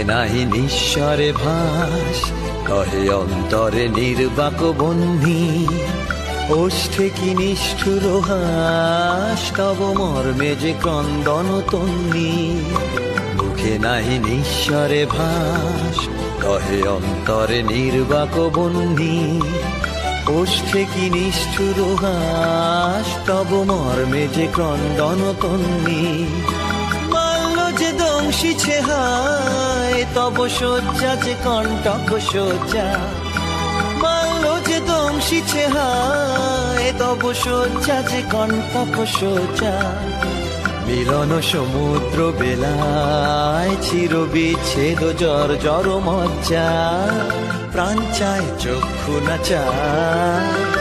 নাহি নিঃস্বরে ভাস, কহে অন্তরে নির্বাক বন্ধি। ওষ্ঠে কি নিষ্ঠুর হাস, তব মর্মে যে ক্রন্দন তন্নি। মুখে নাহি নিঃস্বরে ভাস, কহে অন্তরে নির্বাক বন্ধি। ওষ্ঠে কি নিষ্ঠুর হাস, তব মর্মে যে ক্রন্দন তন্নি। মাল্য যে দংশিছে হায়, তব শয্যা যে কণ্টক শয্যা। মাল্য যে দংশিছে হায়, তব শয্যা যে কণ্টক শয্যা। মিলন সমুদ্র বেলায়, চির বিচ্ছেদ জর মজ্জা। প্রাণ চায় চক্ষু না চায়।